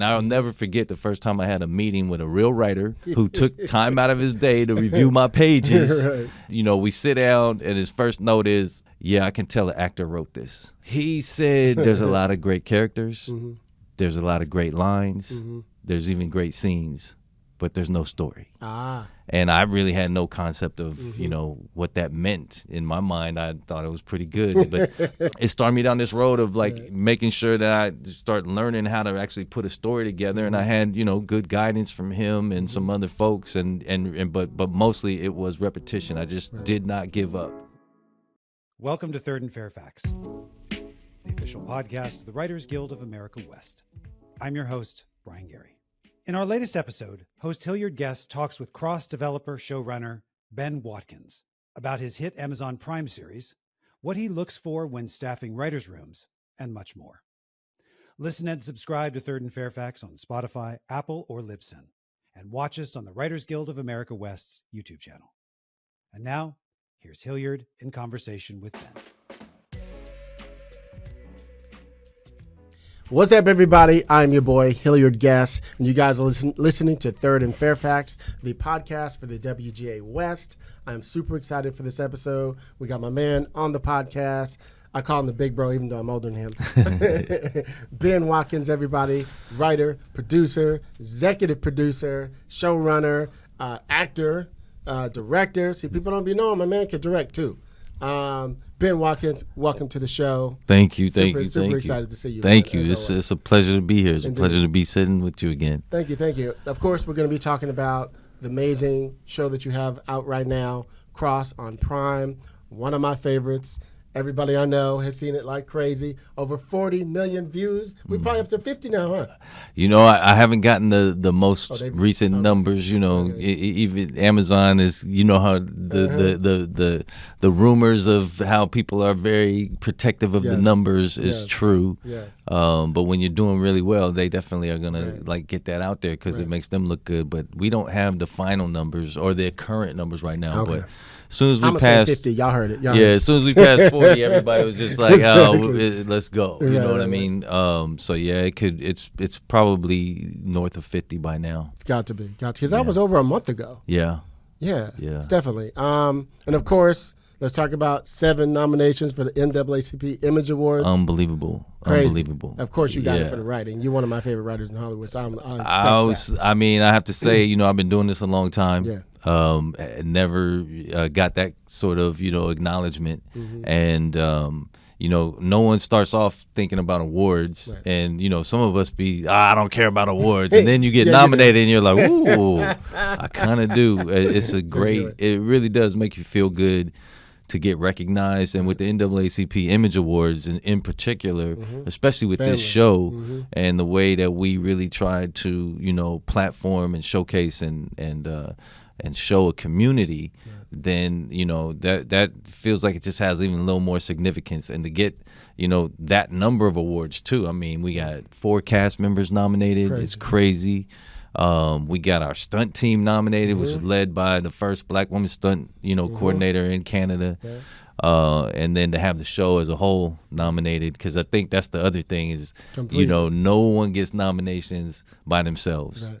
Now, I'll never forget the first time I had a meeting with a real writer who took time out of his day to review my pages. Right. You know, we sit down and his first note is, yeah, I can tell the actor wrote this. He said there's a lot of great characters. Mm-hmm. There's a lot of great lines. Mm-hmm. There's even great scenes, but there's no story. And I really had no concept of, you know, what that meant. In my mind, I thought it was pretty good. But it started me down this road of, like, making sure that I start learning how to actually put a story together. And I had, you know, good guidance from him and some other folks. But mostly it was repetition. I just did not give up. Welcome to Third and Fairfax, the official podcast of the Writers Guild of America West. I'm your host, Brian Gary. In our latest episode, host Hilliard Guest talks with cross-developer showrunner Ben Watkins about his hit Amazon Prime series, what he looks for when staffing writers' rooms, and much more. Listen and subscribe to Third and Fairfax on Spotify, Apple, or Libsyn, and watch us on the Writers Guild of America West's YouTube channel. And now, here's Hilliard in conversation with Ben. What's up, everybody? I'm your boy, Hilliard Guest, and you guys are listening to Third and Fairfax, the podcast for the WGA West. I'm super excited for this episode. We got my man on the podcast. I call him the big bro, even though I'm older than him. Ben Watkins, everybody. Writer, producer, executive producer, showrunner, actor, director. See, people don't be knowing my man can direct, too. Ben Watkins, welcome to the show. Thank you. Super excited to see you. Thank you. It's a pleasure to be here. It's a pleasure to be sitting with you again. Thank you. Of course, we're going to be talking about the amazing show that you have out right now, Cross on Prime, one of my favorites. Everybody I know has seen it like crazy. Over 40 million views. We're probably up to 50 now, huh? You know, I haven't gotten the most recent numbers. You know, even Amazon is. You know how the rumors of how people are very protective of the numbers is true. Yes. But when you're doing really well, they definitely are gonna like get that out there because it makes them look good. But we don't have the final numbers or their current numbers right now. Okay. But as soon as we passed 50, y'all heard it. As soon as we passed 40, everybody was just like, let's go. You know what I mean? So yeah, it's probably north of 50 by now. It's got to be. Because that was over a month ago. Yeah. It's definitely. And of course, let's talk about 7 nominations for the NAACP Image Awards. Unbelievable. Of course, you got it for the writing. You're one of my favorite writers in Hollywood, so I have to say, you know, I've been doing this a long time. Yeah. Never got that sort of, you know, acknowledgement. And, you know, no one starts off thinking about awards. Right. And, you know, some of us be, I don't care about awards. And then you get nominated and you're like, ooh, I kind of do. It's a great, it really does make you feel good to get recognized. And with the NAACP Image Awards in particular, especially with this show and the way that we really tried to, you know, platform and showcase and show a community, then, you know, that feels like it just has even a little more significance. And to get, you know, that number of awards too. I mean, we got 4 cast members nominated. It's crazy. We got our stunt team nominated, which was led by the first Black woman stunt, you know, coordinator in Canada. And then to have the show as a whole nominated, because I think that's the other thing is, you know, no one gets nominations by themselves. Right.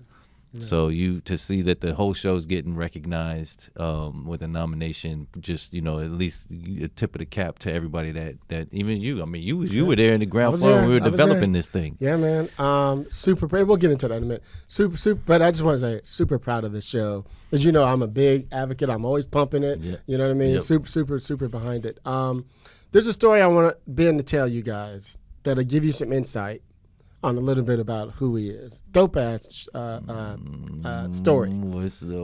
Yeah. So to see that the whole show's getting recognized with a nomination, just, you know, at least a tip of the cap to everybody that even you. I mean, you were there in the ground floor when we were developing this thing. Yeah, man. Super proud. We'll get into that in a minute. Super. But I just want to say, super proud of the show. As you know, I'm a big advocate. I'm always pumping it. Yep. You know what I mean? Yep. Super behind it. There's a story I want Ben to tell you guys that'll give you some insight on a little bit about who he is. Dope ass story.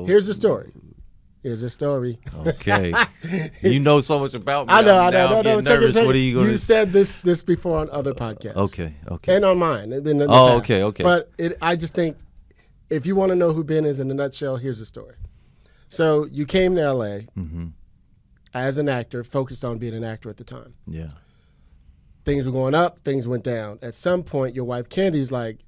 Here's the story. Okay. You know so much about me. I know. I'm getting nervous. What are you going to... You said this before on other podcasts. Okay. And on mine. Okay. But I just think if you want to know who Ben is in a nutshell, here's the story. So you came to L.A. As an actor, focused on being an actor at the time. Yeah. Things were going up, things went down. At some point, your wife Candy's like,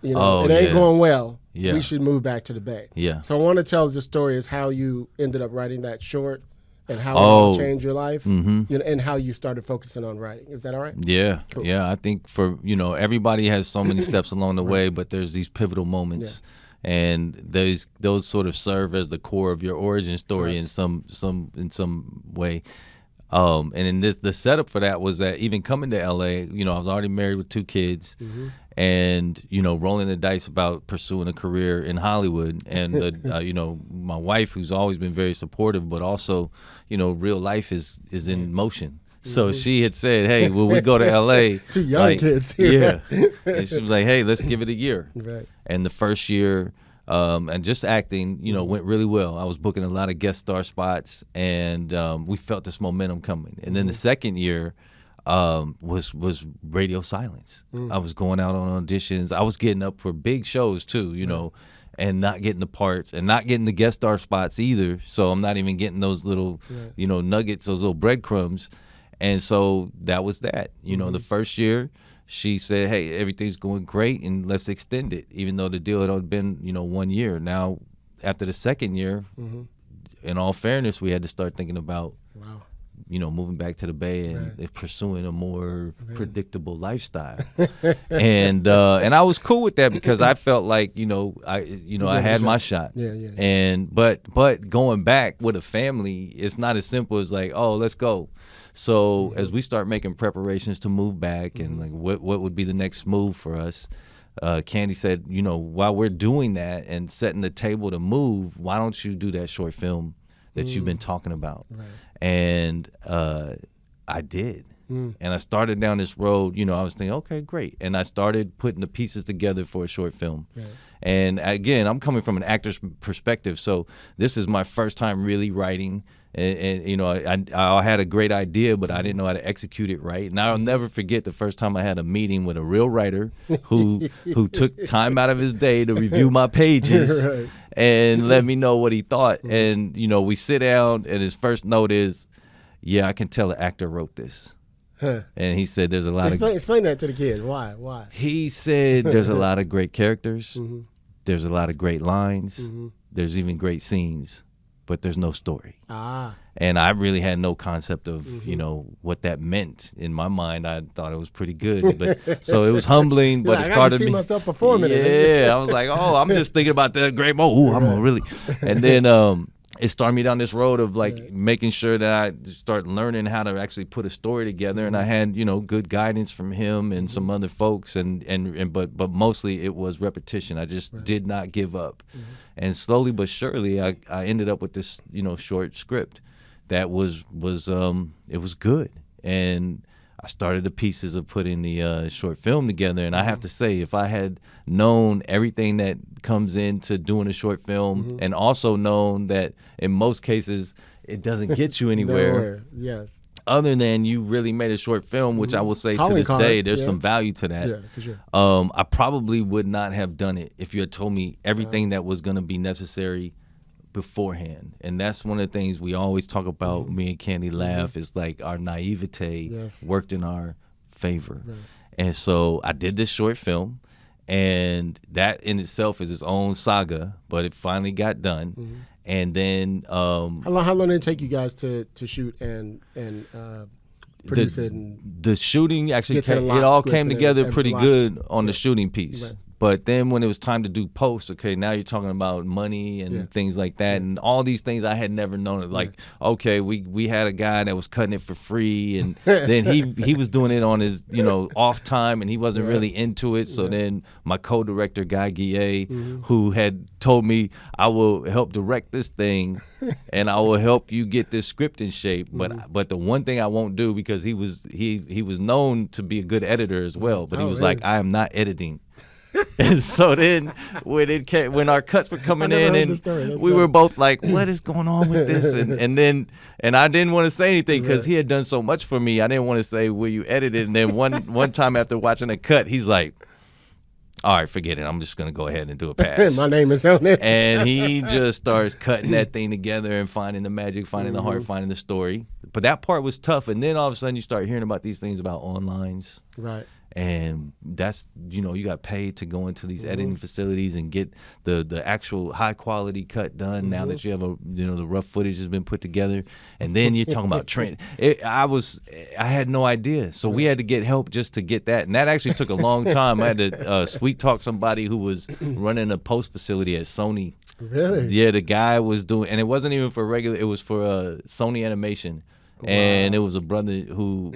you know, it ain't going well. Yeah. We should move back to the Bay. Yeah. So I want to tell the story is how you ended up writing that short and how it all changed your life, and how you started focusing on writing. Is that all right? Yeah, cool. Yeah. I think for everybody has so many steps along the way, but there's these pivotal moments, and those sort of serve as the core of your origin story in some way. And in the setup for that was that even coming to LA, I was already married with 2 kids, and rolling the dice about pursuing a career in Hollywood, and my wife, who's always been very supportive, but also real life is in motion. So she had said, "Hey, will we go to LA?" 2 young kids too. Yeah, and she was like, "Hey, let's give it a year." Right. And the first year, and just acting, went really well. I was booking a lot of guest star spots, and we felt this momentum coming. And then the second year was radio silence. I was going out on auditions. I was getting up for big shows too, and not getting the parts and not getting the guest star spots either. So I'm not even getting those little, nuggets, those little breadcrumbs. And so that was that. The first year, she said, "Hey, everything's going great, and let's extend it," even though the deal had been, 1 year. Now, after the second year, in all fairness, we had to start thinking about, moving back to the Bay and pursuing a more predictable lifestyle. and I was cool with that because I felt like, I had my shot. And but going back with a family, it's not as simple as like, oh, let's go. So as we start making preparations to move back and like what would be the next move for us, Candy said, while we're doing that and setting the table to move, why don't you do that short film that you've been talking about? Right. And I did. And I started down this road, I was thinking, okay, great. And I started putting the pieces together for a short film. Right. And again, I'm coming from an actor's perspective, so this is my first time really writing. And I had a great idea, but I didn't know how to execute it right. And I'll never forget the first time I had a meeting with a real writer who took time out of his day to review my pages and let me know what he thought. And we sit down, and his first note is, "Yeah, I can tell the actor wrote this." And he said, "There's a lot explain that to the kid. Why? He said, "There's a lot of great characters. There's a lot of great lines. There's even great scenes, but there's no story." And I really had no concept of what that meant. In my mind, I thought it was pretty good, but so it was humbling. But it started to see myself performing. Yeah, I was like, oh, I'm just thinking about that great moment. Ooh, I'm gonna really. And then it started me down this road of like making sure that I start learning how to actually put a story together. And I had good guidance from him and some other folks, but mostly it was repetition. I just did not give up. And slowly but surely, I ended up with this short script that was it was good. And I started the pieces of putting the short film together. And I have to say, if I had known everything that comes into doing a short film, and also known that in most cases it doesn't get you anywhere. Yes. Other than you really made a short film, which I will say to this day, there's some value to that. Yeah, for sure. I probably would not have done it if you had told me everything that was going to be necessary beforehand. And that's one of the things we always talk about. Me and Candy laugh. Is like our naivete worked in our favor. Right. And so I did this short film, and that in itself is its own saga, but it finally got done. And then how long did it take you guys to shoot and produce it? The shooting actually it all came together pretty good on the shooting piece. Right. But then when it was time to do post, okay, now you're talking about money and things like that, and all these things I had never known. Like, okay, we had a guy that was cutting it for free, and then he was doing it on his off time, and he wasn't really into it. So then my co-director Guy Guillet, who had told me, I will help direct this thing, and I will help you get this script in shape. But the one thing I won't do, because he was known to be a good editor as well, but he was like, I am not editing. And so then when our cuts were coming in, and we were both like, what is going on with this? And I didn't want to say anything because he had done so much for me. I didn't want to say, will you edit it? And then one time after watching a cut, he's like, all right, forget it. I'm just going to go ahead and do a pass. My name is on it. And he just starts cutting that thing together and finding the magic, finding the heart, finding the story. But that part was tough. And then all of a sudden you start hearing about these things about onlines. Right. And that's, you got paid to go into these editing facilities and get the actual high quality cut done. Now that you have the rough footage has been put together, and then you're talking about I had no idea, so we had to get help just to get that, and that actually took a long time. I had to sweet talk somebody who was running a post facility at Sony. Really? Yeah, the guy was doing, and it wasn't even for regular. It was for Sony Animation. And it was a brother who,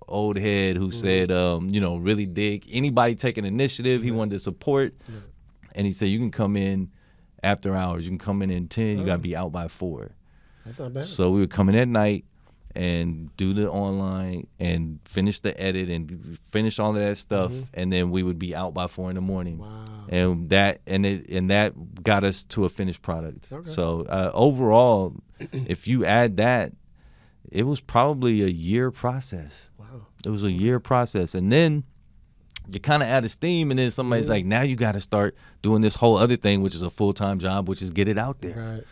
old head who said, really dig anybody taking initiative. He wanted to support. And he said, you can come in after hours. You can come in at 10. You got to be out by 4. That's not bad. So we would come in at night and do the online and finish the edit and finish all of that stuff. And then we would be out by 4 in the morning. Wow. And that got us to a finished product. Okay. So overall, if you add that, it was probably a year process. Wow. It was a year process. And then you're kind of out of steam, and then somebody's like, now you got to start doing this whole other thing, which is a full-time job, which is get it out there. Right.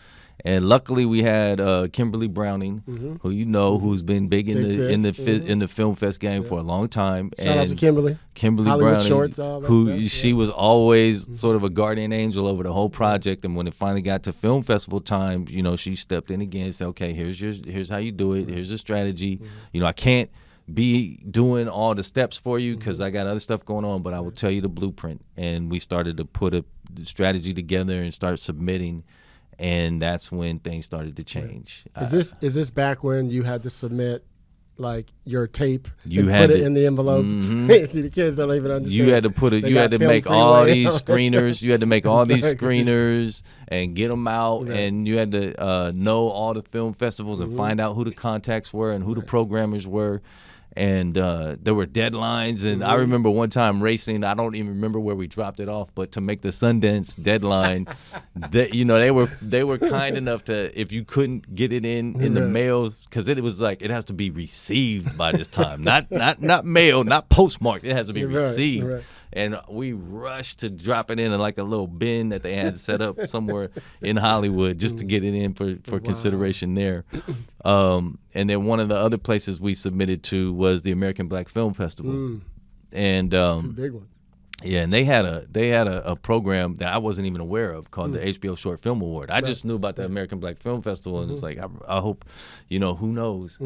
And luckily we had Kimberly Browning, who who's been big in the film fest game for a long time. Shout out to Kimberly. Kimberly Hollywood Browning, Shorts, all that who stuff. she was always sort of a guardian angel over the whole project. And when it finally got to film festival time, she stepped in again and said, okay, here's how you do it. Here's the strategy. I can't be doing all the steps for you because I got other stuff going on, but I will tell you the blueprint. And we started to put a strategy together and start submitting. And that's when things started to change. Is this back when you had to submit like your tape you and had put it to, in the envelope? See, the kids don't even understand. You had to put it. You had to make all these screeners. You had to make all these screeners and get them out. Right. And you had to know all the film festivals and find out who the contacts were and who the programmers were. And there were deadlines, and I remember one time racing. I don't even remember where we dropped it off, but to make the Sundance deadline, they were kind enough to, if you couldn't get it in the mail, because it was like it has to be received by this time, not mailed, not postmarked. It has to be received. Right. And we rushed to drop it in like a little bin that they had set up somewhere in Hollywood just to get it in for consideration there. And then one of the other places we submitted to was the American Black Film Festival. And that's a big one. Yeah, and they had a program that I wasn't even aware of called the HBO Short Film Award. I just knew about the American Black Film Festival, and it's like I hope, who knows.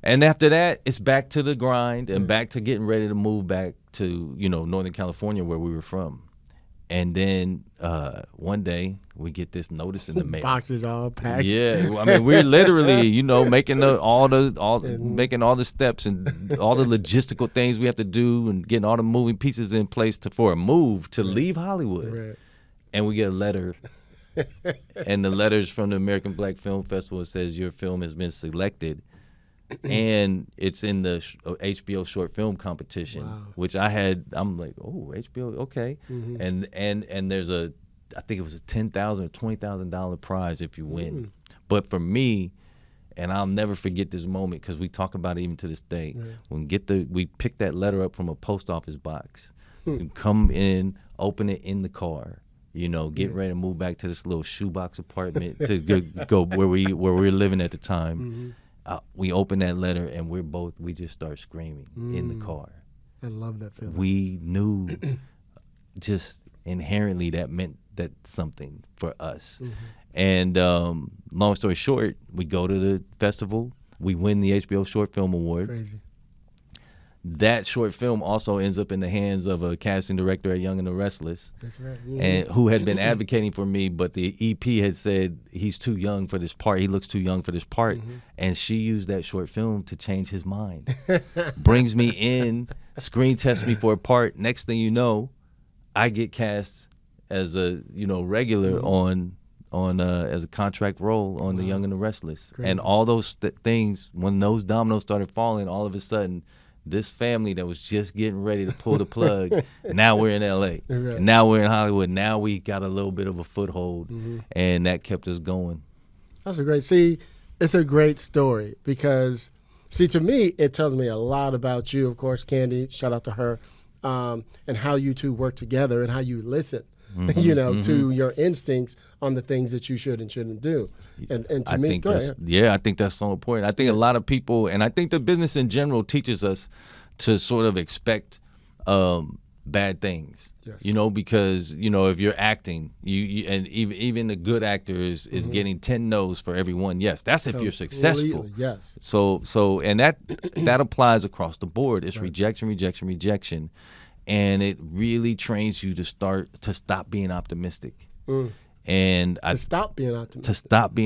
And after that, it's back to the grind and back to getting ready to move back to, Northern California where we were from. And then one day we get this notice in the mail. Boxes all packed. Yeah, I mean we're literally, making all the steps and all the logistical things we have to do and getting all the moving pieces in place for a move to leave Hollywood. Right. And we get a letter. And the letter's from the American Black Film Festival. It says your film has been selected. And it's in the HBO short film competition, which I'm like, oh, HBO, okay. And there's I think it was a $10,000 or $20,000 prize if you win. But for me, and I'll never forget this moment because we talk about it even to this day. When we pick that letter up from a post office box, you come in, open it in the car. Get ready to move back to this little shoebox apartment to go where we're living at the time. We open that letter and we just start screaming in the car. I love that feeling. We knew just inherently that meant that something for us. And long story short, we go to the festival. We win the HBO Short Film Award. Crazy. That short film also ends up in the hands of a casting director at Young and the Restless. That's right. And who had been advocating for me, but the EP had said he's too young for this part. He looks too young for this part. And she used that short film to change his mind. Brings me in, screen tests me for a part. Next thing you know, I get cast as a regular on as a contract role on the Young and the Restless. Crazy. And all those things, when those dominoes started falling, all of a sudden, this family that was just getting ready to pull the plug, now we're in L.A. Right. Now we're in Hollywood. Now we got a little bit of a foothold, and that kept us going. That's it's a great story because, to me, it tells me a lot about you. Of course, Candy, shout out to her, and how you two work together and how you listen, to your instincts on the things that you should and shouldn't do. And to me, I think that's so important. I think a lot of people, and I think the business in general teaches us to sort of expect bad things. Yes. You know, because if you're acting, you and even the good actor is getting 10 no's for every one yes. That's if you're successful. Yes. So and that applies across the board. It's rejection, and it really trains you to stop being optimistic. And to stop being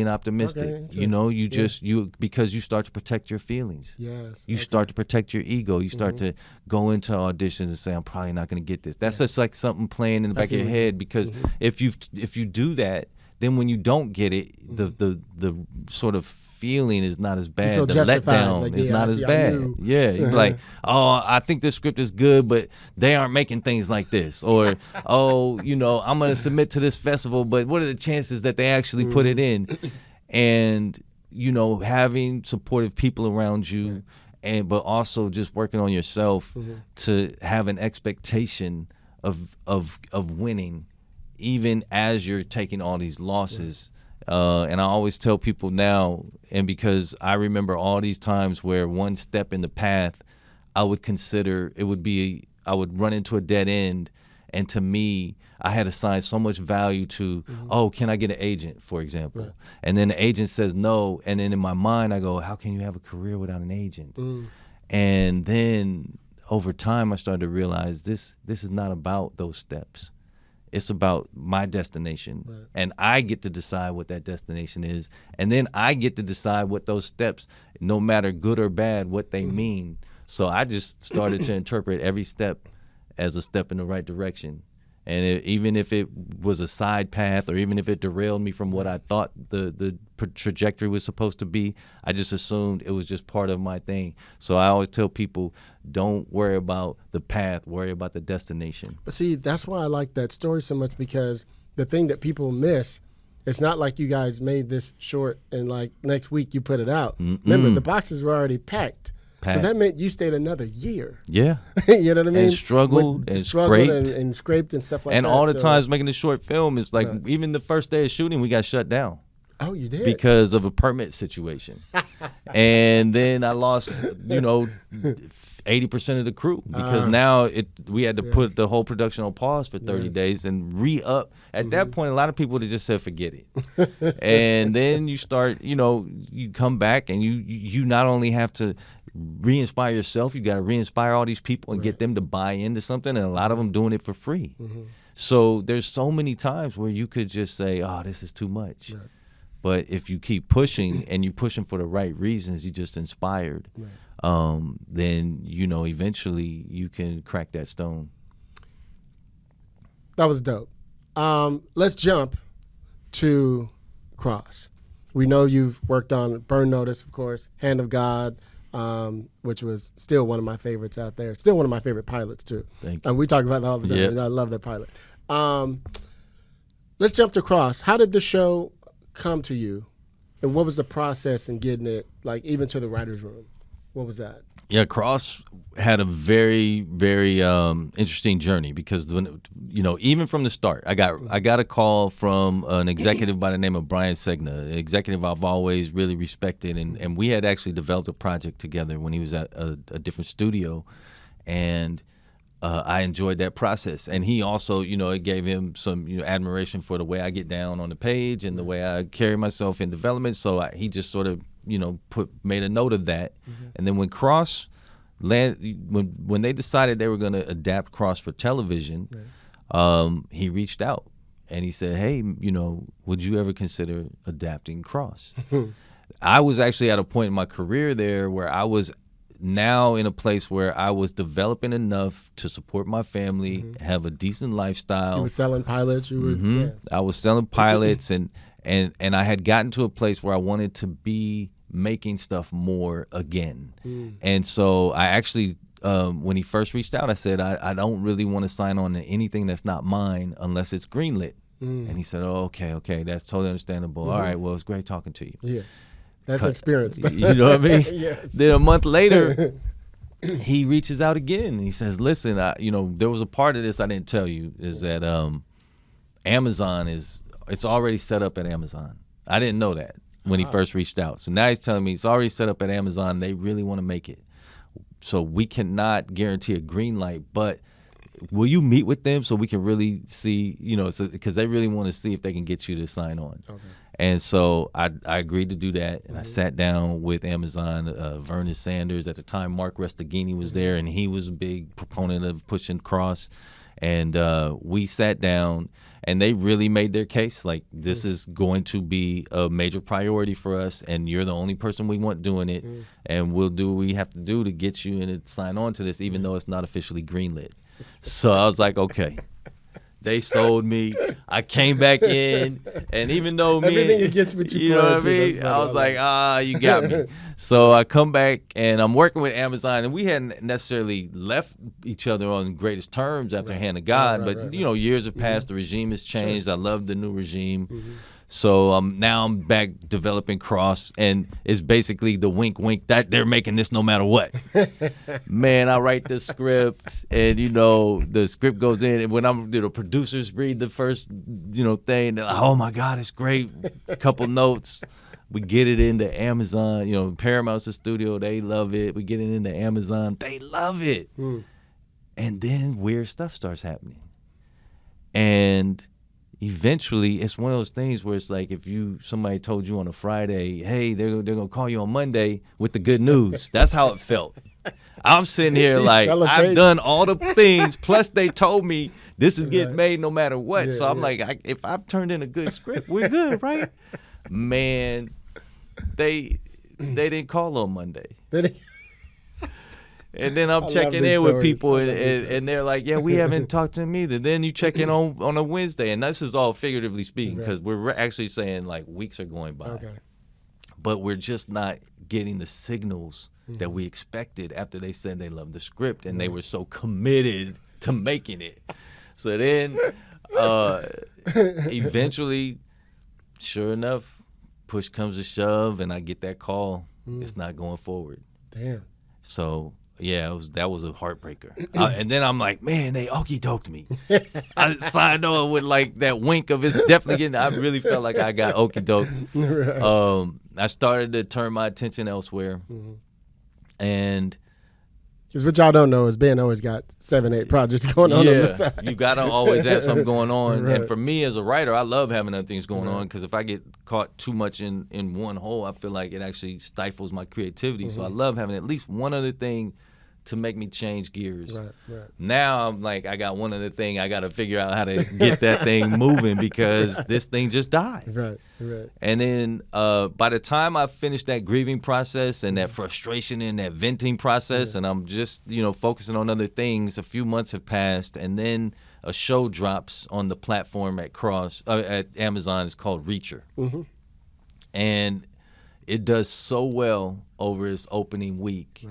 optimistic. Okay, because you start to protect your feelings. Yes. You start to protect your ego. You start to go into auditions and say, I'm probably not going to get this. That's just like something playing in the back of your head, because if you do that, then when you don't get it, the sort of feeling is not as bad. The letdown is not as bad. Yeah, you're like, oh, I think this script is good, but they aren't making things like this. Or, oh, I'm going to submit to this festival, but what are the chances that they actually put it in? And, having supportive people around you, but also just working on yourself to have an expectation of winning, even as you're taking all these losses. And I always tell people now, and because I remember all these times where one step in the path, I would consider I would run into a dead end. And to me, I had assigned so much value to, oh, can I get an agent, for example? Right. And then the agent says no. And then in my mind, I go, how can you have a career without an agent? And then over time, I started to realize this is not about those steps. It's about my destination, and I get to decide what that destination is, and then I get to decide what those steps, no matter good or bad, what they mean. So I just started to interpret every step as a step in the right direction. And even if it was a side path, or even if it derailed me from what I thought the trajectory was supposed to be, I just assumed it was just part of my thing. So I always tell people, don't worry about the path, worry about the destination. But see, that's why I like that story so much, because the thing that people miss, it's not like you guys made this short and like next week you put it out. Remember, the boxes were already packed. So that meant you stayed another year. Yeah. You know what I mean? And struggled and scraped. And scraped and stuff like that. And all the times making the short film, it's like even the first day of shooting, we got shut down. Oh, you did? Because of a permit situation. And then I lost, 80% of the crew, because now we had to put the whole production on pause for 30 days and re-up. At that point, a lot of people would have just said, forget it. And then you start, you come back and you not only have to re-inspire yourself, you got to re-inspire all these people and get them to buy into something, and a lot of them doing it for free. So there's so many times where you could just say, oh, this is too much. But if you keep pushing and you're pushing for the right reasons, you're just inspired, then, eventually you can crack that stone. That was dope. Let's jump to Cross. We know you've worked on Burn Notice, of course, Hand of God, which was still one of my favorites out there. Still one of my favorite pilots, too. Thank you. And we talk about that all the time. Yeah. I love that pilot. Let's jump to Cross. How did the show come to you, and what was the process in getting it, like, even to the writer's room? What was that? Yeah, Cross had a very, very interesting journey, because when, even from the start, I got a call from an executive by the name of Brian Segna, an executive I've always really respected, and we had actually developed a project together when he was at a different studio, and I enjoyed that process. And he also, it gave him some, admiration for the way I get down on the page and the way I carry myself in development. So he just sort of, made a note of that. And then when Cross when they decided they were going to adapt Cross for television, he reached out and he said, hey, would you ever consider adapting Cross? I was actually at a point in my career there where I was now in a place where I was developing enough to support my family, have a decent lifestyle. You were selling pilots. I was selling pilots, and I had gotten to a place where I wanted to be making stuff more again. And so I actually, when he first reached out, I said, I don't really want to sign on to anything that's not mine unless it's greenlit. And he said, oh, okay, that's totally understandable. All right, well, it's great talking to you. Yeah. That's experience. You know what I mean? Yes. Then a month later, he reaches out again. He says, listen, there was a part of this I didn't tell you, is that Amazon it's already set up at Amazon. I didn't know that when he first reached out. So now he's telling me it's already set up at Amazon. They really want to make it. so we cannot guarantee a green light, but will you meet with them so we can really see, because they really want to see if they can get you to sign on. Okay. And so I agreed to do that, and I sat down with Amazon. Vernon Sanders at the time, Mark Restaghini was there, and he was a big proponent of pushing cross. And we sat down, and they really made their case. Like, this is going to be a major priority for us, and you're the only person we want doing it, and we'll do what we have to do to get you and sign on to this, even though it's not officially greenlit. So I was like, okay. They sold me. I came back in, and even though everything against what you know what I mean, I was like, you got me. So I come back, and I'm working with Amazon, and we hadn't necessarily left each other on the greatest terms after Hand of God, but years have passed. The regime has changed. I love the new regime. So now I'm back developing cross, and it's basically the wink that they're making this no matter what. Man, I write the script, and the script goes in, and when the producers read the first thing, they're like, oh my God, it's great. A couple notes. We get it into Amazon. Paramount's the studio, they love it. We get it into Amazon, they love it. And then weird stuff starts happening, and eventually it's one of those things where it's like, if somebody told you on a Friday, hey, they're gonna call you on Monday with the good news. That's how it felt. I'm sitting here like, I've done all the things, plus they told me this is getting made no matter what. So I'm like, if I've turned in a good script, we're good, right? Man, they didn't call on Monday. And then I'm checking in with people, and they're like, yeah, we haven't talked to them either. Then you check in on a Wednesday, and this is all figuratively speaking, because we're actually saying like weeks are going by. Okay. But we're just not getting the signals that we expected after they said they loved the script, and they were so committed to making it. So then eventually, sure enough, push comes to shove, and I get that call. It's not going forward. Damn. So yeah, that was a heartbreaker. And then I'm like, man, they okey-doked me. I signed on with like that wink of it's definitely getting. I really felt like I got okey-doked. Right. I started to turn my attention elsewhere, and because what y'all don't know is Ben always got 7-8 projects going on the side. You gotta always have something going on. Right. And for me as a writer, I love having other things going on, because if I get caught too much in one hole, I feel like it actually stifles my creativity. So I love having at least one other thing to make me change gears. Right. Now I'm like, I got one other thing. I got to figure out how to get that thing moving, because this thing just died. Right. And then by the time I finished that grieving process and that frustration and that venting process, and I'm just focusing on other things, a few months have passed, and then a show drops on the platform at Amazon. It's called Reacher, and it does so well over its opening week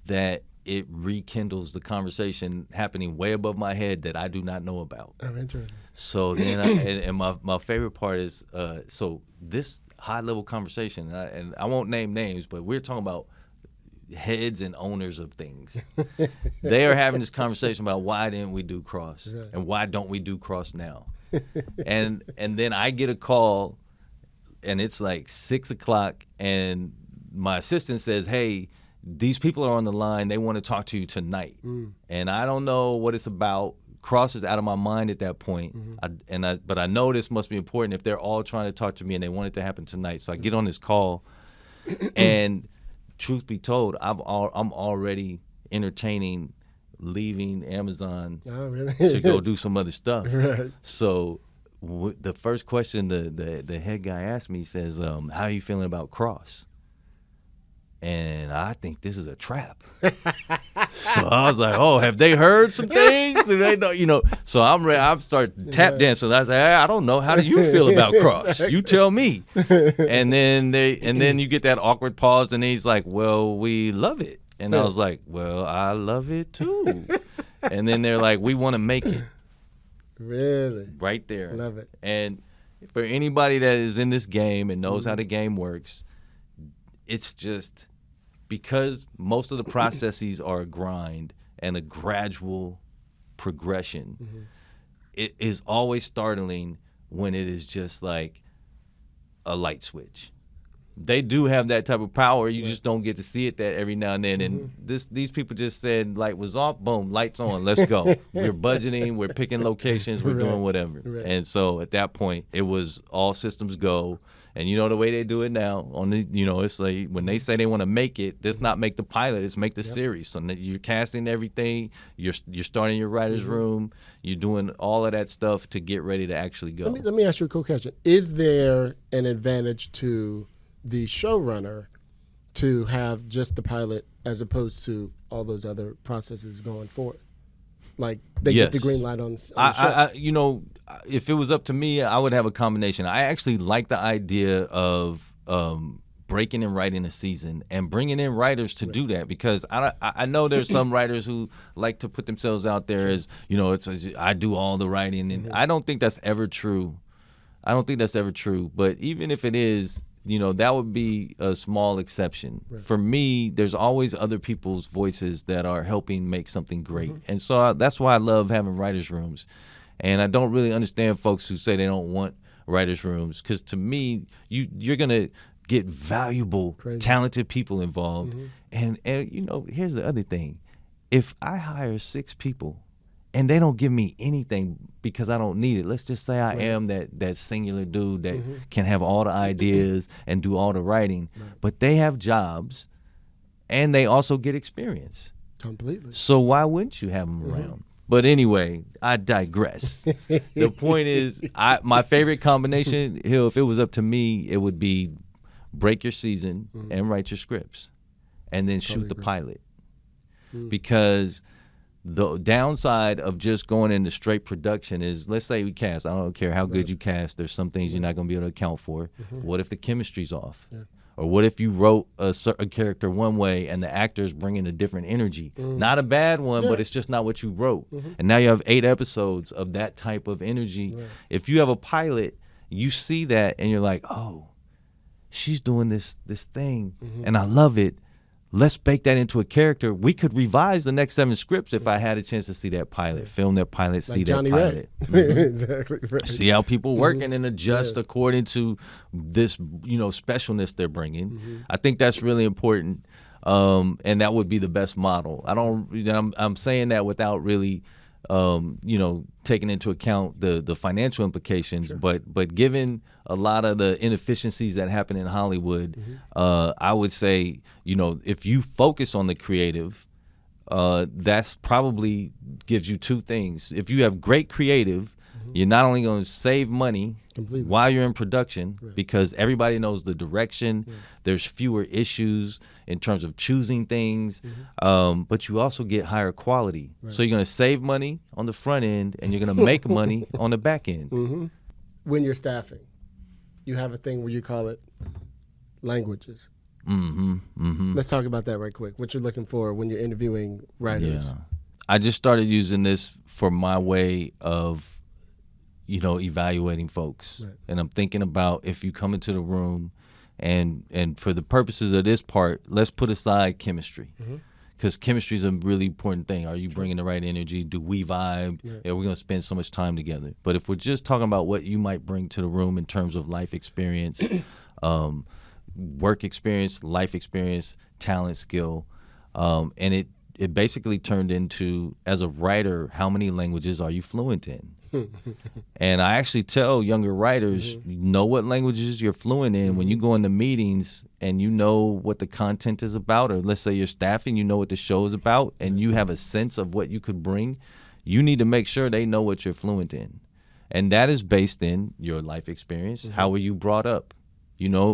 that it rekindles the conversation happening way above my head that I do not know about. Oh, interesting. So then, and my favorite part is, so this high-level conversation, and I won't name names, but we're talking about heads and owners of things. They are having this conversation about why didn't we do cross, and why don't we do cross now? and then I get a call, and it's like 6 o'clock, and my assistant says, hey, these people are on the line. They want to talk to you tonight. And I don't know what it's about. Cross is out of my mind at that point. But I know this must be important if they're all trying to talk to me and they want it to happen tonight. So I get on this call, and truth be told, I'm already entertaining leaving Amazon to go do some other stuff. Right. So the first question the head guy asked me, says, how are you feeling about cross? And I think this is a trap. So I was like, oh, have they heard some things? Do they know, So I'm ready. I'm starting tap dancing. I was like, hey, I don't know. How do you feel about cross? You tell me. And then you get that awkward pause, and he's like, well, we love it. And I was like, well, I love it too. And then they're like, we want to make it. Really? Right there. Love it. And for anybody that is in this game and knows how the game works, it's just because most of the processes are a grind and a gradual progression. It is always startling when it is just like a light switch. they do have that type of power. You just don't get to see it that every now and then. And these people just said light was off, boom, lights on, let's go. We're budgeting, we're picking locations, we're doing whatever. And so at that point, it was all systems go. And you know the way they do it now, it's like when they say they want to make it, let's not make the pilot, it's make the series. So you're casting everything, you're starting your writer's room, you're doing all of that stuff to get ready to actually go. Let me ask you a cool question. Is there an advantage to the showrunner to have just the pilot as opposed to all those other processes going forward? Like they get the green light on the show. If it was up to me, I would have a combination. I actually like the idea of breaking and writing a season and bringing in writers to do that, because I know there's some writers who like to put themselves out there as, I do all the writing, and I don't think that's ever true. But even if it is, that would be a small exception. For me, there's always other people's voices that are helping make something great. And so that's why I love having writers' rooms. And I don't really understand folks who say they don't want writers' rooms, because to me, you're going to get valuable, talented people involved. And here's the other thing. If I hire 6 people and they don't give me anything because I don't need it, let's just say I am that singular dude that can have all the ideas and do all the writing, but they have jobs and they also get experience. Completely. So why wouldn't you have them around? But anyway, I digress. The point is, my favorite combination, Hill, if it was up to me, it would be break your season and write your scripts and then shoot the pilot. Because the downside of just going into straight production is, let's say we cast. I don't care how good you cast. There's some things you're not going to be able to account for. What if the chemistry's off? Or what if you wrote a character one way and the actor's bringing a different energy? Not a bad one, but it's just not what you wrote. And now you have 8 episodes of that type of energy. If you have a pilot, you see that and you're like, oh, she's doing this thing and I love it. Let's bake that into a character. We could revise the next 7 scripts if I had a chance to see that pilot, film that pilot, see that Johnny pilot. Exactly. Right. See how people working and adjust according to this, specialness they're bringing. I think that's really important, and that would be the best model. I'm saying that without really, taking into account the financial implications, but given a lot of the inefficiencies that happen in Hollywood, I would say, if you focus on the creative, that's probably gives you 2 things. If you have great creative, you're not only going to save money while you're in production, because everybody knows the direction, there's fewer issues in terms of choosing things, but you also get higher quality. So you're going to save money on the front end and you're going to make money on the back end. When you're staffing, you have a thing where you call it languages. Let's talk about that right quick. What you're looking for when you're interviewing writers. I just started using this for my way of, evaluating folks. And I'm thinking about, if you come into the room and for the purposes of this part, let's put aside chemistry. Because chemistry is a really important thing. Are you bringing the right energy? Do we vibe? Are we going to spend so much time together? But if we're just talking about what you might bring to the room in terms of life experience, work experience, life experience, talent, skill, and it basically turned into, as a writer, how many languages are you fluent in? And I actually tell younger writers, know what languages you're fluent in. When you go into meetings and you know what the content is about, or let's say you're staffing, you know what the show is about, and you have a sense of what you could bring, you need to make sure they know what you're fluent in. And that is based in your life experience. How were you brought up?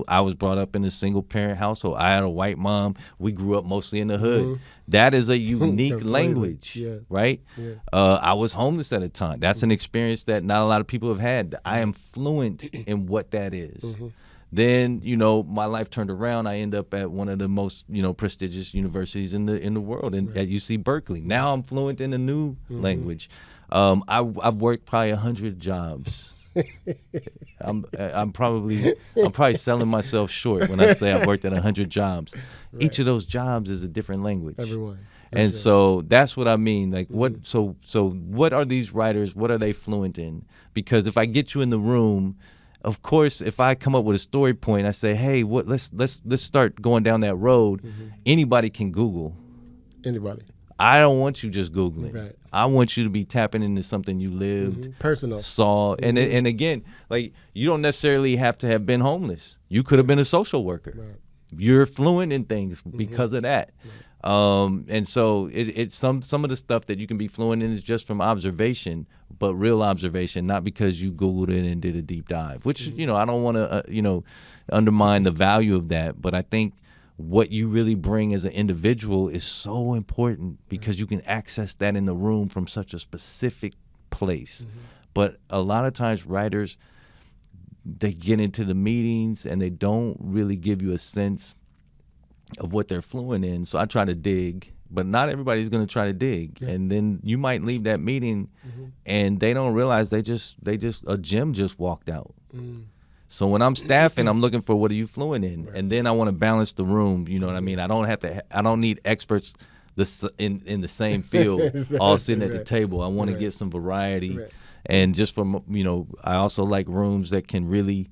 I was brought up in a single parent household. I had a white mom. We grew up mostly in the hood. That is a unique language, right? I was homeless at a time. That's an experience that not a lot of people have had. I am fluent in what that is. Then, my life turned around. I end up at one of the most, prestigious universities in the world, at UC Berkeley. Now I'm fluent in a new language. I've worked probably 100 jobs. I'm probably selling myself short when I say I've worked at 100 jobs. Each of those jobs is a different language. Everyone. And so that's what I mean. Like, what? So what are these writers? What are they fluent in? Because if I get you in the room, of course, if I come up with a story point, I say, hey, let's start going down that road. Anybody can Google. Anybody. I don't want you just Googling. Right. I want you to be tapping into something you lived, personal, saw, and again, like, you don't necessarily have to have been homeless. You could have been a social worker. Right. You're fluent in things because of that. And so it's some of the stuff that you can be fluent in is just from observation, but real observation, not because you Googled it and did a deep dive, which, I don't want to, undermine the value of that. But I think what you really bring as an individual is so important because you can access that in the room from such a specific place. But a lot of times writers, they get into the meetings and they don't really give you a sense of what they're fluent in. So I try to dig, but not everybody's going to try to dig. Yeah. And then you might leave that meeting and they don't realize they just a gem just walked out. So when I'm staffing, I'm looking for what are you fluent in? Right. And then I want to balance the room. You know what I mean? I don't need experts in the same field exactly, all sitting at the table. I want to get some variety. Right. And just from, I also like rooms that can really,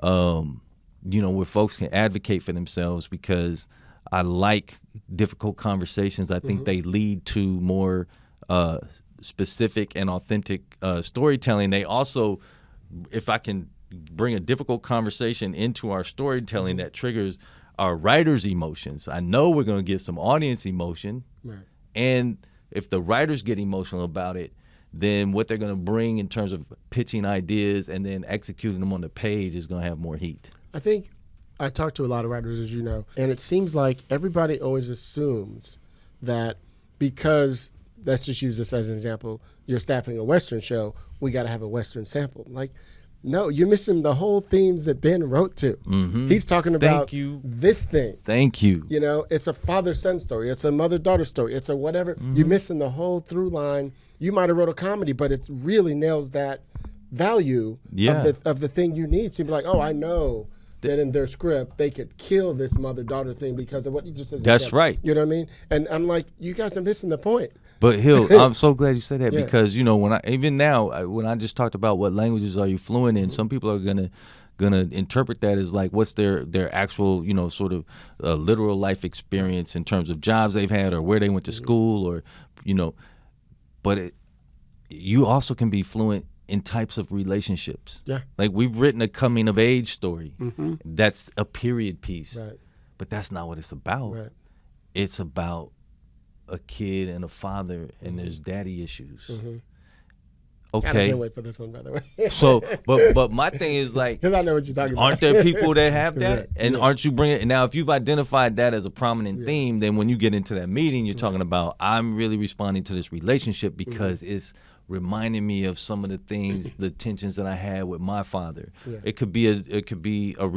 where folks can advocate for themselves, because I like difficult conversations. I think they lead to more specific and authentic storytelling. They also, if I can bring a difficult conversation into our storytelling that triggers our writers' emotions, I know we're going to get some audience emotion. Right. And if the writers get emotional about it, then what they're going to bring in terms of pitching ideas and then executing them on the page is going to have more heat. I think I talk to a lot of writers, as you know, and it seems like everybody always assumes that because, let's just use this as an example, you're staffing a Western show, we got to have a Western sample. Like, no, you're missing the whole themes that Ben wrote to. He's talking about this thing. Thank you. It's a father-son story. It's a mother-daughter story. It's a whatever. You're missing the whole through line. You might have wrote a comedy, but it really nails that value of the thing you need. So you'd be like, oh, I know that in their script they could kill this mother-daughter thing because of what you just said. That's right. You know what I mean? And I'm like, you guys are missing the point. But Hill, I'm so glad you said that because when I just talked about what languages are you fluent in, some people are gonna interpret that as like what's their actual sort of literal life experience in terms of jobs they've had or where they went to school or but you also can be fluent in types of relationships. Yeah, like we've written a coming of age story. That's a period piece, right. But that's not what it's about. Right. It's about a kid and a father, and there's daddy issues. Okay. I can't wait for this one, by the way. So, but my thing is like, because I know what you're talking about. Aren't there people that have that? Right. And aren't you bringing it? Now, if you've identified that as a prominent theme, then when you get into that meeting, you're talking about, I'm really responding to this relationship because it's reminding me of some of the things, the tensions that I had with my father. Yeah. It could be a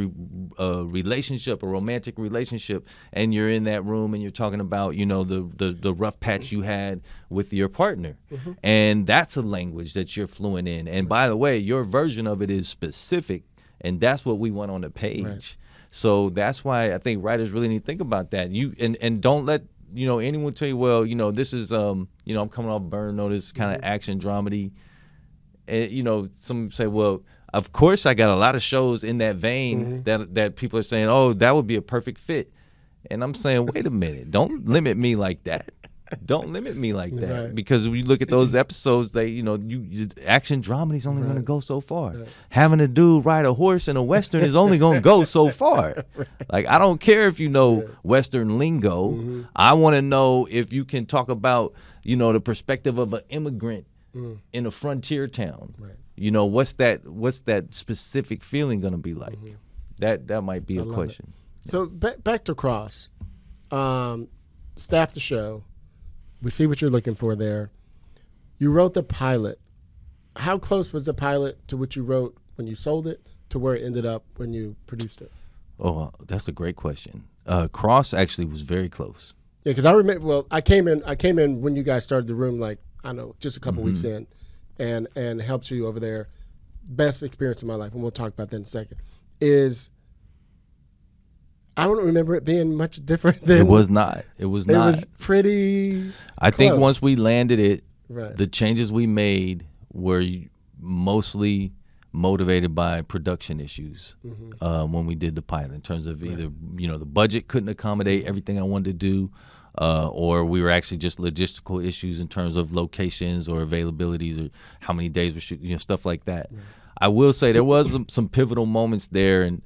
relationship, a romantic relationship, and you're in that room and you're talking about the rough patch you had with your partner, and that's a language that you're fluent in. And by the way, your version of it is specific, and that's what we want on the page. Right. So that's why I think writers really need to think about that. And don't let anyone tell you, well, this is, I'm coming off Burn Notice kind of action dramedy. And, some say, well, of course I got a lot of shows in that vein that people are saying, oh, that would be a perfect fit. And I'm saying, wait a minute, don't limit me like that. Don't limit me like that. Right. Because when you look at those episodes, they, action dramedy is only going to go so far. Right. Having a dude ride a horse in a Western is only going to go so far. Right. Like, I don't care if you know Western lingo. I want to know if you can talk about, the perspective of an immigrant in a frontier town. Right. What's that specific feeling going to be like? That might be a question. So back to Cross. Staff the show. We see what you're looking for there. You wrote the pilot. How close was the pilot to what you wrote when you sold it to where it ended up when you produced it? Oh, that's a great question. Cross actually was very close. Yeah, because I remember. Well, I came in when you guys started the room, like, I don't know, just a couple weeks in, and helped you over there. Best experience of my life, and we'll talk about that in a second. I don't remember it being much different than... It was not. It was pretty I close. think once we landed it, the changes we made were mostly motivated by production issues when we did the pilot, in terms of either, the budget couldn't accommodate everything I wanted to do, or we were actually just logistical issues in terms of locations or availabilities or how many days we shoot, stuff like that. I will say there was some pivotal moments there, and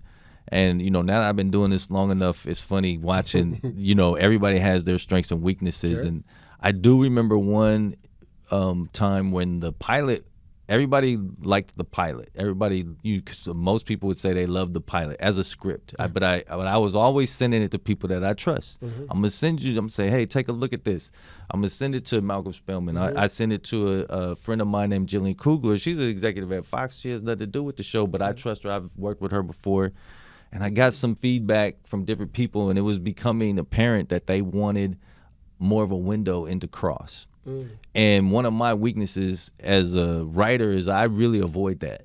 now that I've been doing this long enough, it's funny watching, everybody has their strengths and weaknesses. Sure. And I do remember one time when the pilot, everybody liked the pilot. Most people would say they loved the pilot as a script. But I was always sending it to people that I trust. I'm gonna say, hey, take a look at this. I'm gonna send it to Malcolm Spellman. I send it to a friend of mine named Jillian Kugler. She's an executive at Fox. She has nothing to do with the show, but I trust her. I've worked with her before. And I got some feedback from different people, and it was becoming apparent that they wanted more of a window into Cross. And one of my weaknesses as a writer is I really avoid that.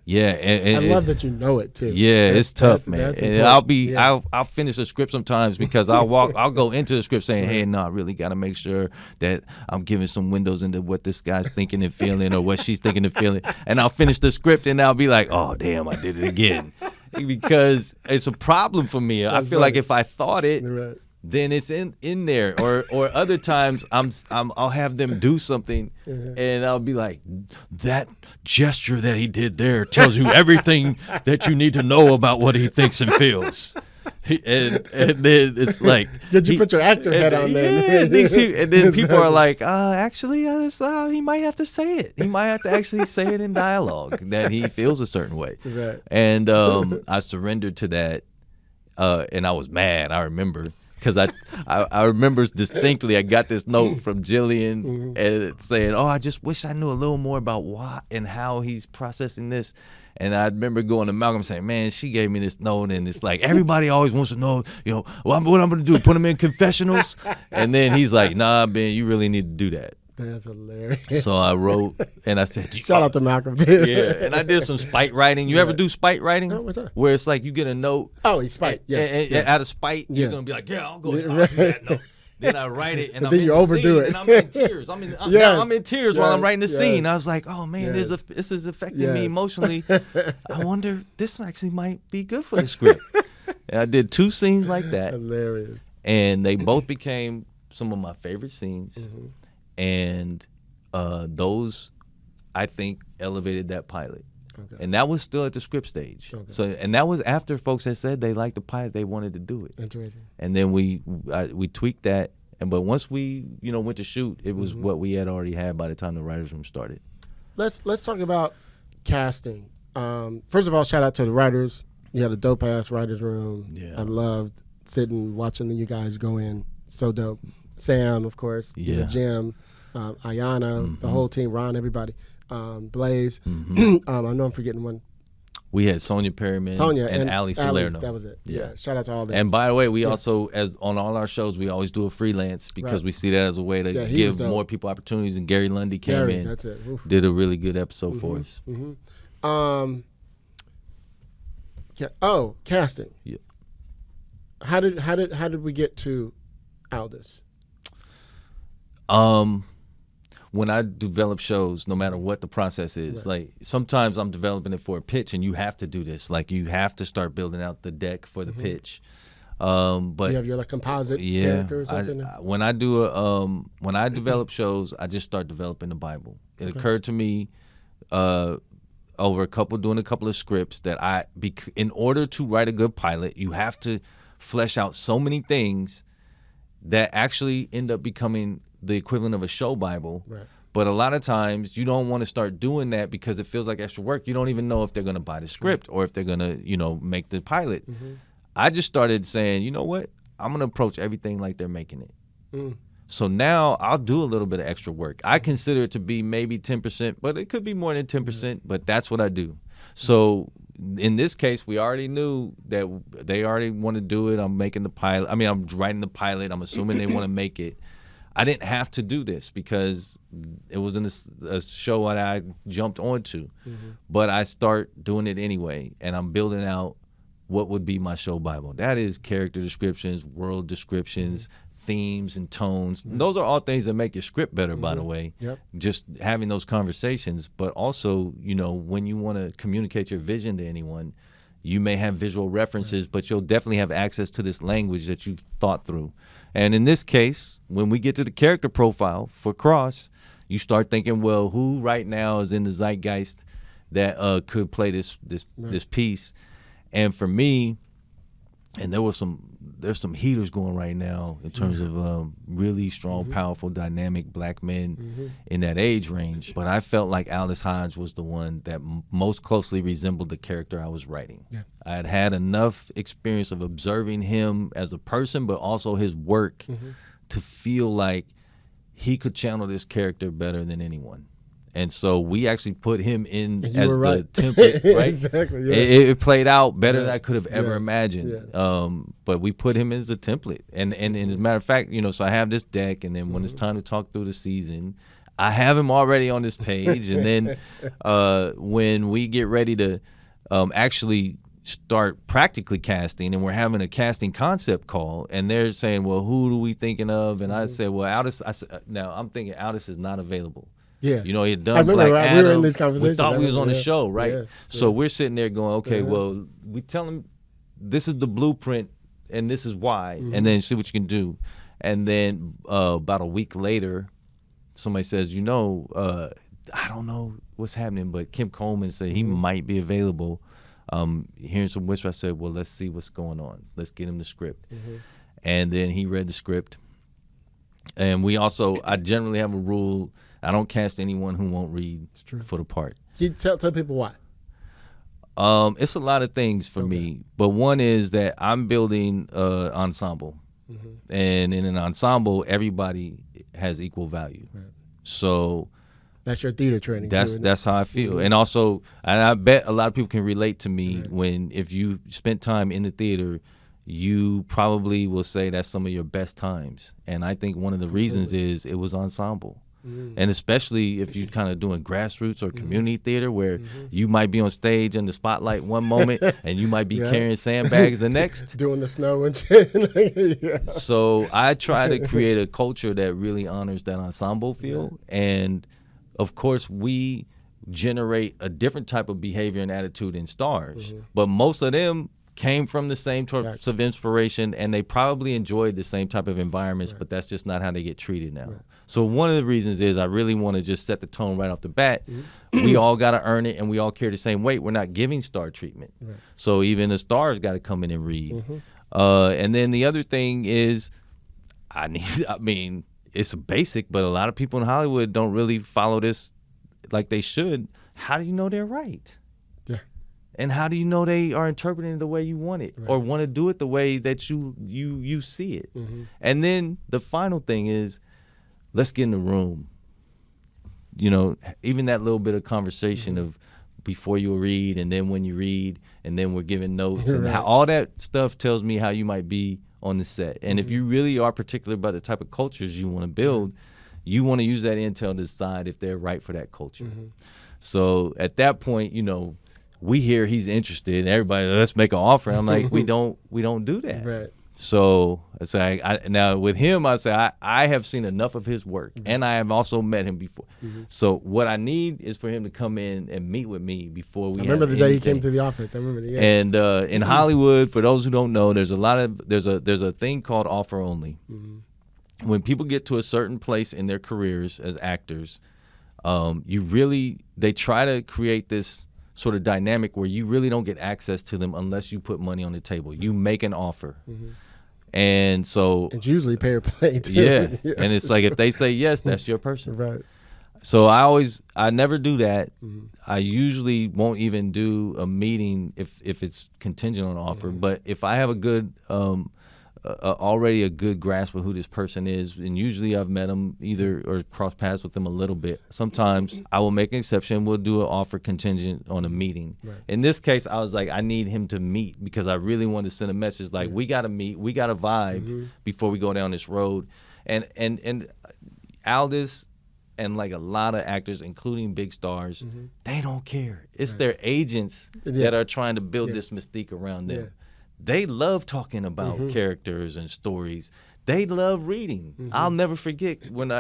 Yeah, I love that you know it too. Yeah, it's tough, man. And I'll finish a script sometimes because I'll go into the script saying, hey, no, I really got to make sure that I'm giving some windows into what this guy's thinking and feeling, or what she's thinking and feeling. And I'll finish the script and I'll be like, oh damn, I did it again, because it's a problem for me. I feel like if I thought it, then it's in there. Or other times I'll have them do something and I'll be like, that gesture that he did there tells you everything that you need to know about what he thinks and feels. And then it's like, did you put your actor head on there? Yeah, and then people are like, actually, he might have to say it. He might have to actually say it in dialogue that he feels a certain way. Right. And I surrendered to that, and I was mad. I remember. Because I remember distinctly, I got this note from Jillian and saying, I just wish I knew a little more about why and how he's processing this. And I remember going to Malcolm saying, man, she gave me this note, and it's like, everybody always wants to know, what I'm going to do, put him in confessionals? And then he's like, nah, Ben, you really need to do that. That's hilarious. So I wrote, and I said, shout out to Malcolm too. Yeah, and I did some spite writing. You ever do spite writing? No, what's that? Where it's like you get a note. Oh, he's spite. And out of spite, you're gonna be like, I'll go ahead, I'll do that note. Then I write it, and I'm then in you the overdo scene, it. and I'm in tears. I'm in tears while I'm writing the scene. I was like, oh man, this is affecting me emotionally. I wonder, this actually might be good for the script. And I did 2 scenes like that. Hilarious. And they both became some of my favorite scenes. And those, I think, elevated that pilot. Okay. And that was still at the script stage. Okay. So, and that was after folks had said they liked the pilot, they wanted to do it. Interesting. And then we tweaked that. But once we went to shoot, it was what we had already had by the time the writers' room started. Let's talk about casting. First of all, shout out to the writers. You had a dope ass writers' room. Yeah. I loved sitting watching you guys go in. So dope. Sam, of course. Yeah. Jim. Ayana, the whole team, Ron, everybody, Blaze. I know I'm forgetting one. We had Sonia Perryman and Ali Salerno. That was it. Yeah. Shout out to all of them. And by the way, we also, as on all our shows, we always do a freelance because we see that as a way to give more people opportunities. And Gary Lundy came in, that's it. did a really good episode for us. Casting. Yeah. How did we get to Aldous? When I develop shows, no matter what the process is, like sometimes I'm developing it for a pitch, and you have to do this. Like you have to start building out the deck for the pitch. But you have your composite character or something? When I develop shows, I just start developing the Bible. It occurred to me over doing a couple of scripts that in order to write a good pilot, you have to flesh out so many things that actually end up becoming the equivalent of a show Bible. Right. But a lot of times you don't want to start doing that because it feels like extra work. You don't even know if they're going to buy the script or if they're going to, make the pilot. I just started saying, you know what? I'm going to approach everything like they're making it. So now I'll do a little bit of extra work. I consider it to be maybe 10%, but it could be more than 10%, but that's what I do. So in this case, we already knew that they already want to do it. I'm making the pilot. I mean, I'm writing the pilot. I'm assuming they want to make it. I didn't have to do this because it was in a show that I jumped onto. But I start doing it anyway, and I'm building out what would be my show Bible. That is character descriptions, world descriptions, themes and tones. Those are all things that make your script better, by the way. Yep. Just having those conversations, but also, when you want to communicate your vision to anyone, you may have visual references, but you'll definitely have access to this language that you've thought through. And in this case, when we get to the character profile for Cross, you start thinking, well, who right now is in the zeitgeist that could play this piece? And for me, and there's some heaters going right now in terms of really strong, powerful, dynamic black men in that age range. But I felt like Aldous Hodge was the one that most closely resembled the character I was writing. Yeah. I had enough experience of observing him as a person, but also his work to feel like he could channel this character better than anyone. And so we actually put him in as the template, right? Exactly. Yeah. It played out better than I could have ever imagined. Yeah. But we put him as a template. And as a matter of fact, so I have this deck, and then when it's time to talk through the season, I have him already on this page. And then when we get ready to actually start practically casting, and we're having a casting concept call, and they're saying, well, who do we thinking of? And I said, well, Aldous. Now I'm thinking Aldous is not available. Yeah. He had done Black Adam. We were in these conversations. We thought we was on the show, right? Yeah. So we're sitting there going, okay, well, we tell him this is the blueprint and this is why, and then see what you can do. And then about a week later, somebody says, I don't know what's happening, but Kim Coleman said he might be available. Hearing some whisper, I said, well, let's see what's going on. Let's get him the script. And then he read the script. And I generally have a rule. I don't cast anyone who won't read for the part. You tell people why. It's a lot of things for me, but one is that I'm building an ensemble, and in an ensemble, everybody has equal value. Right. So that's your theater training. That's how I feel, and also, and I bet a lot of people can relate to me if you spent time in the theater. You probably will say that's some of your best times, and I think one of the reasons is it was ensemble. And especially if you're kind of doing grassroots or community theater where you might be on stage in the spotlight one moment and you might be carrying sandbags the next. Doing the snow and shit. So I try to create a culture that really honors that ensemble feel. And, of course, we generate a different type of behavior and attitude in stars. But most of them came from the same types of inspiration, and they probably enjoyed the same type of environments, but that's just not how they get treated now. So one of the reasons is I really want to just set the tone right off the bat. We all got to earn it, and we all carry the same weight. We're not giving star treatment. So even the stars got to come in and read. And then the other thing is it's a basic, but a lot of people in Hollywood don't really follow this like they should. How do you know they're right? And how do you know they are interpreting it the way you want it or want to do it the way that you see it? And then the final thing is, let's get in the room. Even that little bit of conversation of before you read and then when you read and then we're giving notes and how all that stuff tells me how you might be on the set. And if you really are particular about the type of cultures you want to build, you want to use that intel to decide if they're right for that culture. So at that point, we hear he's interested, and everybody, let's make an offer. I'm like, we don't do that. Right. So I say, now with him, I say I have seen enough of his work, and I have also met him before. So what I need is for him to come in and meet with me before we. I remember the day he came to the office. I remember. Yeah. And in Hollywood, for those who don't know, there's a thing called offer only. When people get to a certain place in their careers as actors, they try to create this sort of dynamic where you really don't get access to them unless you put money on the table. You make an offer. And so it's usually pay or play too. Yeah. And it's like if they say yes, that's your person. Right. So I never do that. I usually won't even do a meeting if it's contingent on offer. But if I have a good already a good grasp of who this person is, and usually I've met them either or crossed paths with them a little bit. Sometimes I will make an exception. We'll do an offer contingent on a meeting. Right. In this case, I was like, I need him to meet because I really wanted to send a message like, we got to meet, we got to vibe before we go down this road. And Aldous and like a lot of actors, including big stars, they don't care. It's their agents that are trying to build this mystique around them. They love talking about characters and stories. they love reading. I'll never forget when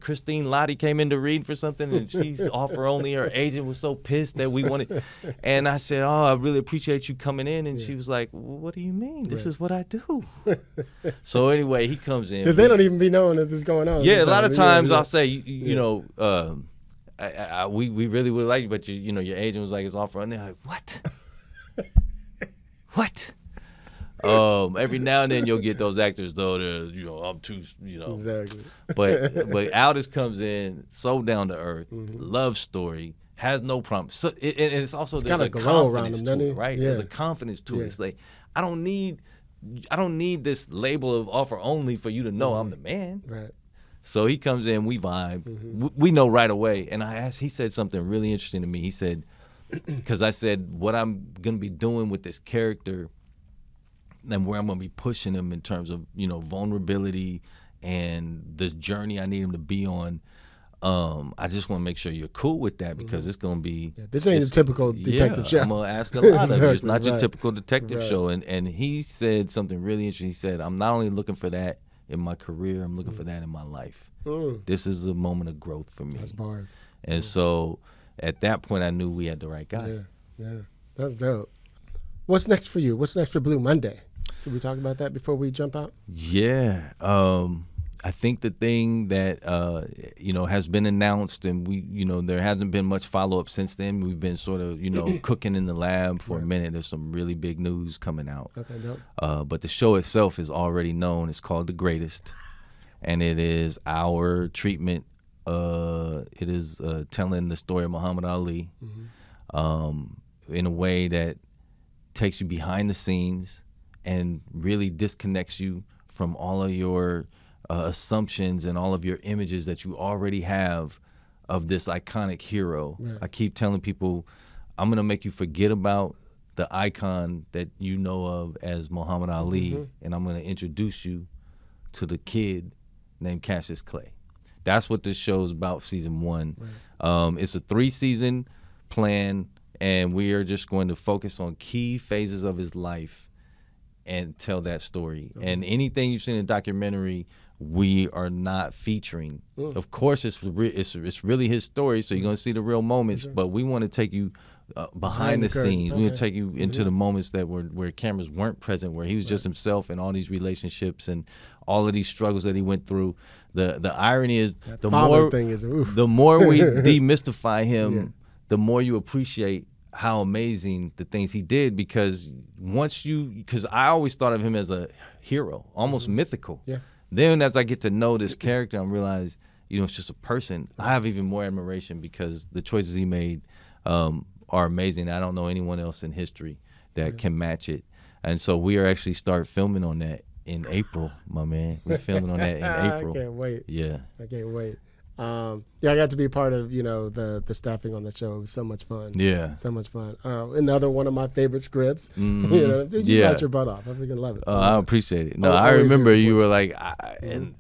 Christine Lottie came in to read for something, and she's offer only. Her agent was so pissed that we wanted, and I said, "Oh, I really appreciate you coming in." And she was like, "What do you mean? This is what I do." So anyway, he comes in because they don't even be knowing that this is going on. Yeah, a lot of times I'll say, you know, we really would like you, but your agent was like, "It's offer," and they're like, "What? What?" Every now and then you'll get those actors though that I'm too Exactly. but Aldous comes in so down to earth, love story, has no problem. So and it's also there's a confidence to it, right? There's a confidence to it. It's like I don't need this label of offer only for you to know I'm the man. Right. So he comes in, we vibe, we know right away. And he said something really interesting to me. He said, because I said what I'm gonna be doing with this character. And where I'm going to be pushing him in terms of, vulnerability and the journey I need him to be on. I just want to make sure you're cool with that because it's going to be. Yeah, this ain't a typical detective show. I'm going to ask a lot of you. It's not your typical detective show. And he said something really interesting. He said, I'm not only looking for that in my career, I'm looking for that in my life. This is a moment of growth for me. That's bars. And so at that point, I knew we had the right guy. Yeah. That's dope. What's next for you? What's next for Blue Monday? Should we talk about that before we jump out? Yeah. I think the thing that, has been announced and there hasn't been much follow-up since then. We've been sort of, cooking in the lab for a minute. There's some really big news coming out. Okay, dope. But the show itself is already known. It's called The Greatest. And it is our treatment. It is telling the story of Muhammad Ali in a way that takes you behind the scenes and really disconnects you from all of your assumptions and all of your images that you already have of this iconic hero. Right. I keep telling people, I'm going to make you forget about the icon that you know of as Muhammad Ali, and I'm going to introduce you to the kid named Cassius Clay. That's what this show is about, season 1. Right. It's a 3-season plan, and we are just going to focus on key phases of his life and tell that story. And anything you've seen in the documentary, we are not featuring. Of course, it's really his story, so you're going to see the real moments, but we want to take you behind the scenes. We want to take you into the moments that where cameras weren't present, where he was just himself and all these relationships and all of these struggles that he went through. The irony is the more we demystify him, the more you appreciate how amazing the things he did, because I always thought of him as a hero, almost mythical. Yeah. Then as I get to know this character, I realize, it's just a person. I have even more admiration because the choices he made are amazing. I don't know anyone else in history that can match it. And so we are actually start filming on that in April, my man. We're filming on that in April. I can't wait. Yeah. I can't wait. I got to be part of, the staffing on the show. It was so much fun. Yeah. So much fun. Another one of my favorite scripts. Dude, you got your butt off. I freaking love it. I appreciate it. No, I remember you were like, and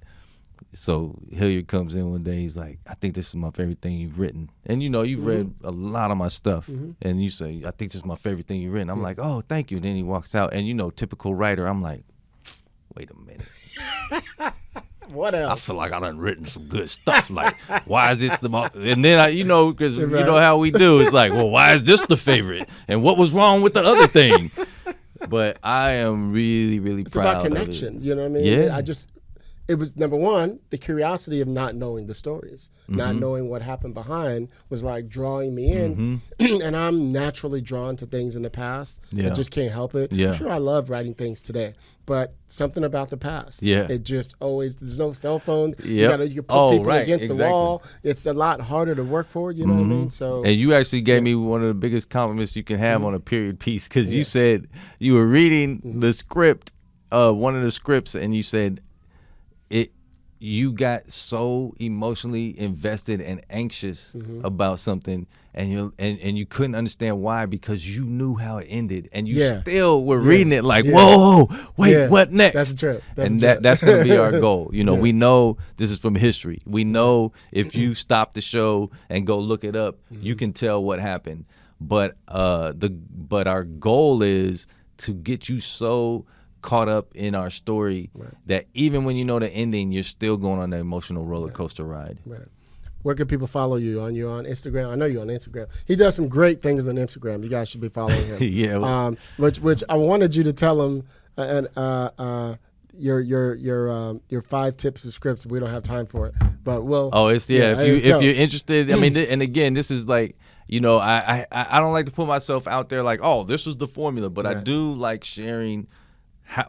so Hilliard comes in one day. He's like, I think this is my favorite thing you've written. And, you've read a lot of my stuff. And you say, I think this is my favorite thing you've written. I'm like, oh, thank you. And then he walks out. And, typical writer, I'm like, wait a minute. What else? I feel like I done written some good stuff. Like, why is this and then because you know how we do. It's like, well, why is this the favorite? And what was wrong with the other thing? But I am really, really proud of it. It's about connection. You know what I mean? Yeah. It was, number one, the curiosity of not knowing the stories, not knowing what happened behind was like drawing me in. And I'm naturally drawn to things in the past. I just can't help it. I'm sure I love writing things today, but something about the past. It just always, there's no cell phones. You can put people against the wall. It's a lot harder to work for, you know what I mean? So. And you actually gave me one of the biggest compliments you can have on a period piece, because you said you were reading the script, one of the scripts, and you said, you got so emotionally invested and anxious about something, and you couldn't understand why, because you knew how it ended, and you still were reading it like, whoa, wait, what next? That's true. That's going to be our goal. We know this is from history. We know if you stop the show and go look it up, you can tell what happened. But our goal is to get you so caught up in our story that even when you know the ending, you're still going on that emotional roller coaster ride. Right. Where can people follow you? You're on Instagram? I know you're on Instagram. He does some great things on Instagram. You guys should be following him. Yeah. Which I wanted you to tell him your 5 tips of scripts. We don't have time for it, but we'll. Oh, if you're interested, I mean, and again, this is like, you know, I don't like to put myself out there like, oh, this is the formula, but I do like sharing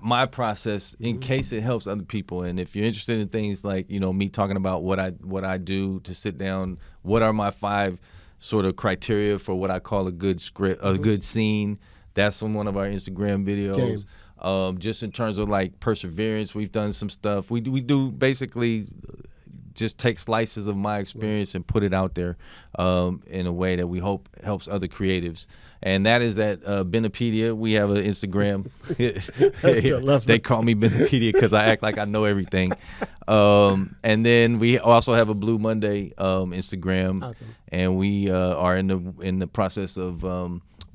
my process in case it helps other people. And if you're interested in things like, you know, me talking about what I do to sit down, what are my 5 sort of criteria for what I call a good script, a good scene. That's on one of our Instagram videos. Just in terms of like perseverance, we've done some stuff. We do basically just take slices of my experience and put it out there in a way that we hope helps other creatives. And that is at Benepedia. We have an Instagram. They call me Benepedia because I act like I know everything. And then we also have a Blue Monday Instagram. Awesome. And we are in the process of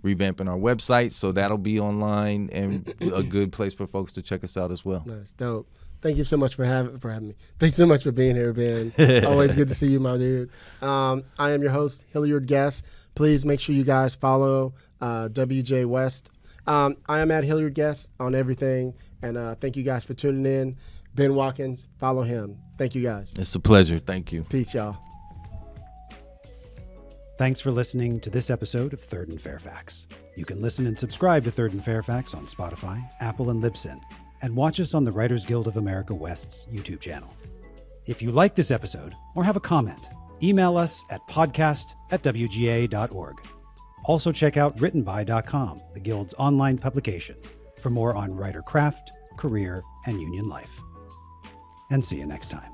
revamping our website, so that'll be online and a good place for folks to check us out as well. Nice, dope. Thank you so much for having me. Thanks so much for being here, Ben. Always good to see you, my dude. I am your host, Hilliard Guest. Please make sure you guys follow WJ West. I am at Hilliard Guest on everything, and thank you guys for tuning in. Ben Watkins, follow him. Thank you guys. It's a pleasure. Thank you. Peace, y'all. Thanks for listening to this episode of Third and Fairfax. You can listen and subscribe to Third and Fairfax on Spotify, Apple, and Libsyn, and watch us on the Writers Guild of America West's YouTube channel. If you like this episode or have a comment, email us at podcast@wga.org. Also check out writtenby.com, the Guild's online publication, for more on writer craft, career, and union life. And see you next time.